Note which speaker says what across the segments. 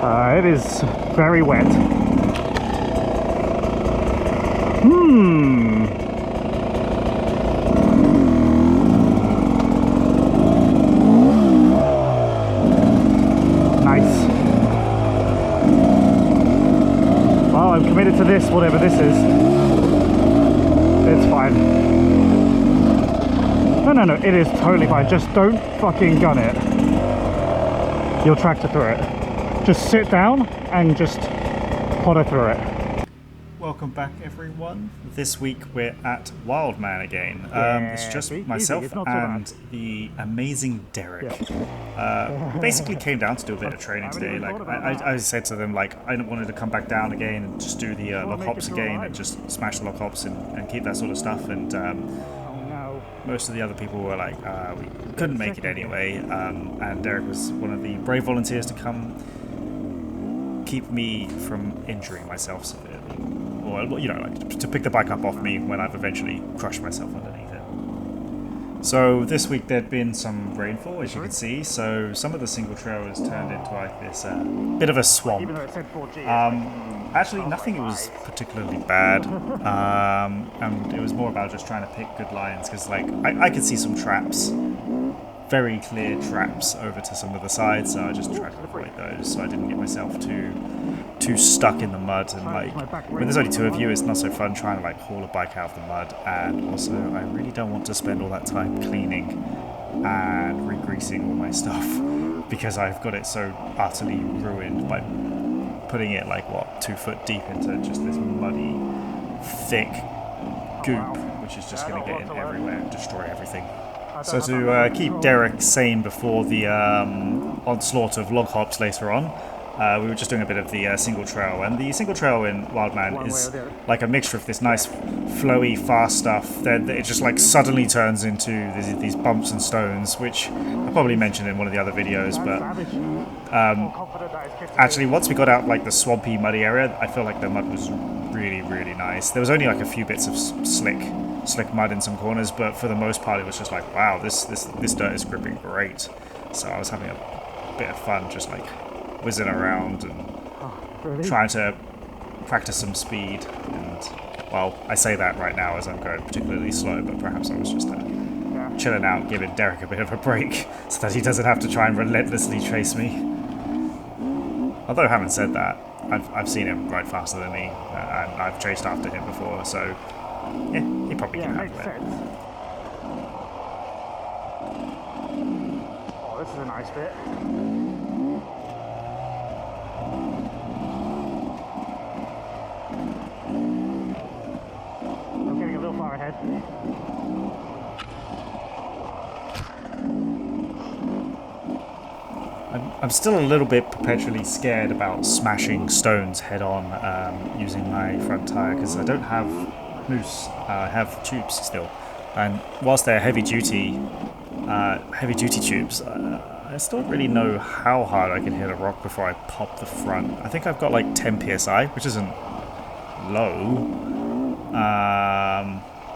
Speaker 1: It is very wet. Nice. Well, I'm committed to this, whatever this is. It's fine. No, it is totally fine. Just don't fucking gun it. You'll tractor through it. Just sit down and just potter through it. Welcome back, everyone. This week we're at Wildman again. It's just myself and the amazing Derek. Basically came down to do a bit of training today. Like I said to them, like I wanted to come back down again and just do the loghops again and just smash the loghops and keep that sort of stuff. And most of the other people were like, we couldn't make it anyway. And Derek was one of the brave volunteers to come keep me from injuring myself severely. Or, you know, like to pick the bike up off me when I've eventually crushed myself underneath it. So this week there'd been some rainfall, as you can see, so some of the single trail has turned into like this bit of a swamp. Actually, nothing was particularly bad, and it was more about just trying to pick good lines, because like I could see some traps, very clear traps over to some of the sides, so I just tried to avoid those so I didn't get myself too stuck in the mud. And like when there's only two of you, it's not so fun trying to like haul a bike out of the mud. And also I really don't want to spend all that time cleaning and re-greasing all my stuff, because I've got it so utterly ruined by putting it like 2 foot deep into just this muddy thick goop, which is just going to get in everywhere and destroy everything. So to keep Derek sane before the onslaught of loghops later on, we were just doing a bit of the single trail, and the single trail in Wildman is like a mixture of this nice flowy fast stuff, then it just like suddenly turns into these bumps and stones, which I probably mentioned in one of the other videos. But actually once we got out like the swampy muddy area, I feel like the mud was really nice. There was only like a few bits of slick mud in some corners, but for the most part it was just like, wow, this dirt is gripping great. So I was having a bit of fun just like whizzing around and trying to practice some speed. And well, I say that right now as I'm going particularly slow, but perhaps I was just chilling out, giving Derek a bit of a break so that he doesn't have to try and relentlessly chase me. Although having said that, I've seen him ride faster than me, and I've chased after him before, so yeah, he probably can handle it. Oh, this is a nice bit. I'm getting a little far ahead. I'm still a little bit perpetually scared about smashing stones head on using my front tyre, because I don't have moose, I have tubes still, and whilst they're heavy duty tubes, I still don't really know how hard I can hit a rock before I pop the front. I think I've got like 10 psi, which isn't low,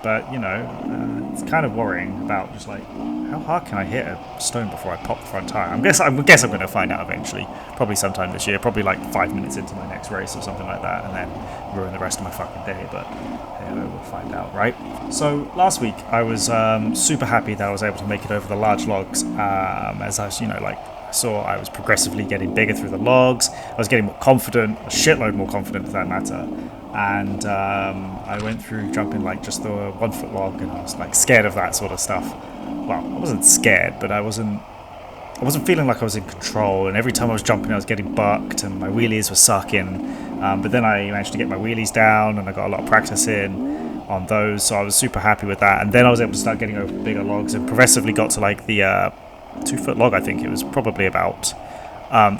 Speaker 1: but you know, it's kind of worrying about just like how hard can I hit a stone before I pop the front tire. I guess I'm going to find out eventually, probably sometime this year, probably like 5 minutes into my next race or something like that, and then ruin the rest of my fucking day. But hey, we'll find out, right? So last week I was super happy that I was able to make it over the large logs, as I was, I saw I was progressively getting bigger through the logs. I was getting more confident, a shitload more confident for that matter. And I went through jumping like just the 1 foot log, and I was like scared of that sort of stuff. Well, I wasn't scared, but I wasn't feeling like I was in control, and every time I was jumping I was getting bucked and my wheelies were sucking. But then I managed to get my wheelies down, and I got a lot of practice in on those, so I was super happy with that. And then I was able to start getting over bigger logs and progressively got to like the 2 foot log, I think it was probably about.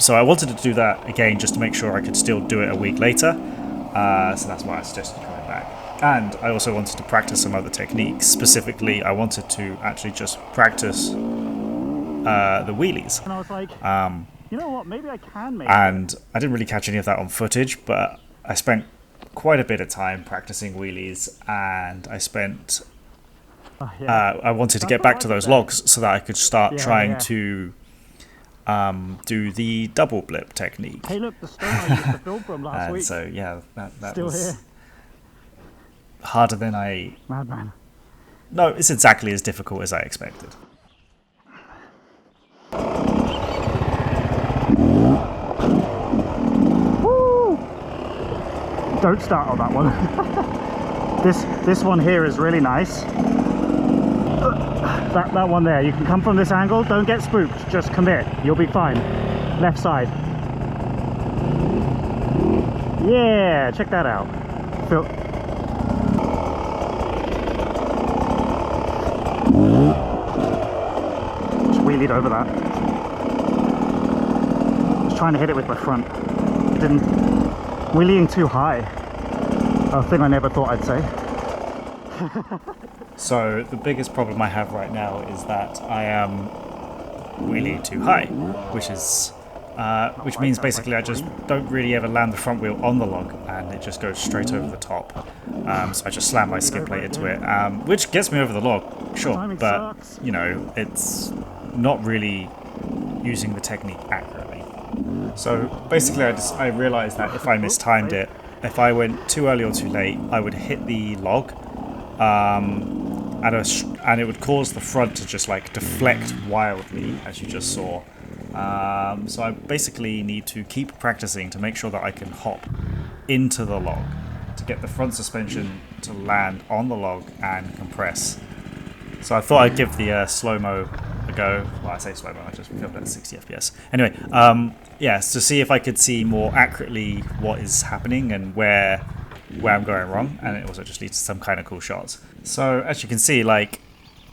Speaker 1: So I wanted to do that again just to make sure I could still do it a week later. So that's why I suggested coming back. And I also wanted to practice some other techniques. Specifically, I wanted to actually just practice the wheelies. And I was like, you know what, maybe I can make it. I didn't really catch any of that on footage, but I spent quite a bit of time practicing wheelies, and I spent... I wanted to get back to those logs so that I could start trying to
Speaker 2: do the double blip technique.
Speaker 1: Hey, look, the stone I used to film from last week.
Speaker 2: So yeah, that
Speaker 1: Still
Speaker 2: was
Speaker 1: here.
Speaker 2: harder than I.
Speaker 1: Madman.
Speaker 2: No, it's exactly as difficult as I expected.
Speaker 1: Woo! Don't start on that one. This one here is really nice. That one there, you can come from this angle, don't get spooked, just commit, you'll be fine. Left side. Yeah, check that out. Feel. Just wheelied over that. Just trying to hit it with my front. It didn't. Wheeling too high. A thing I never thought I'd say.
Speaker 2: So the biggest problem I have right now is that I am wheeling too high, which means basically I just don't really ever land the front wheel on the log, and it just goes straight over the top. So I just slam my skid plate into it, which gets me over the log, sure, but you know, it's not really using the technique accurately. So basically I realized that if I mistimed it, if I went too early or too late, I would hit the log, and it would cause the front to just like deflect wildly, as you just saw. So I basically need to keep practicing to make sure that I can hop into the log to get the front suspension to land on the log and compress. So I thought I'd give the slow-mo a go. Well, I say slow-mo, I just filmed at 60 FPS. Anyway, yes, to see if I could see more accurately what is happening and where I'm going wrong, and it also just leads to some kind of cool shots. So as you can see, like,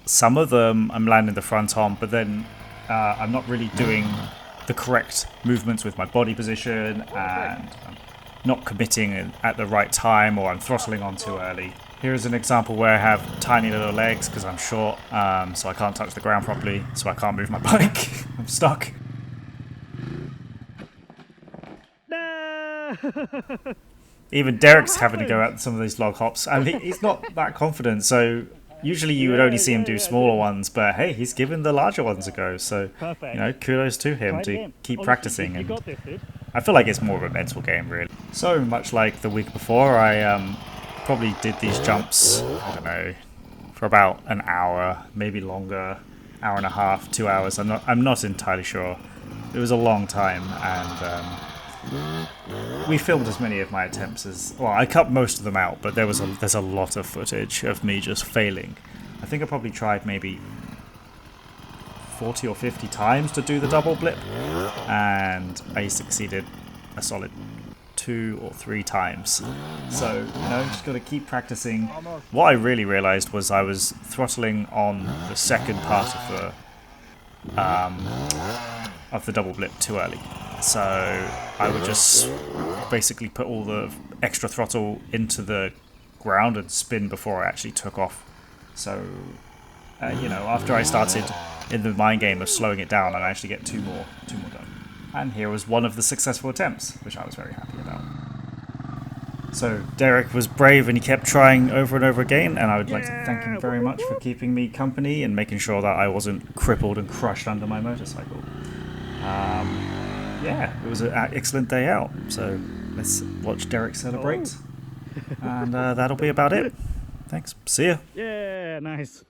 Speaker 2: some of them I'm landing the front on, but then I'm not really doing the correct movements with my body position, and I'm not committing at the right time, or I'm throttling on too early. Here's an example where I have tiny little legs because I'm short, so I can't touch the ground properly, so I can't move my bike. I'm stuck.
Speaker 1: No!
Speaker 2: Even Derek's having to go at some of these log hops, and he's not that confident, so usually you would only see him do smaller ones, but hey, he's given the larger ones a go, so you know, kudos to him to keep practicing. And I feel like it's more of a mental game, really. So much like the week before, I probably did these jumps, I don't know, for about an hour, maybe longer, hour and a half, 2 hours. I'm not entirely sure. It was a long time, and we filmed as many of my attempts as... Well, I cut most of them out, but there's a lot of footage of me just failing. I think I probably tried maybe 40 or 50 times to do the double blip, and I succeeded a solid 2 or 3 times. So, you know, just got to keep practicing. What I really realized was I was throttling on the second part of the double blip too early. So I would just basically put all the extra throttle into the ground and spin before I actually took off. So, you know, after I started in the mind game of slowing it down, I actually get two more done. And here was one of the successful attempts, which I was very happy about. So Derek was brave and he kept trying over and over again, and I would like to thank him very much for keeping me company and making sure that I wasn't crippled and crushed under my motorcycle. Yeah, it was an excellent day out, so let's watch Derek celebrate. And that'll be about it. Thanks. See ya.
Speaker 1: Yeah, nice.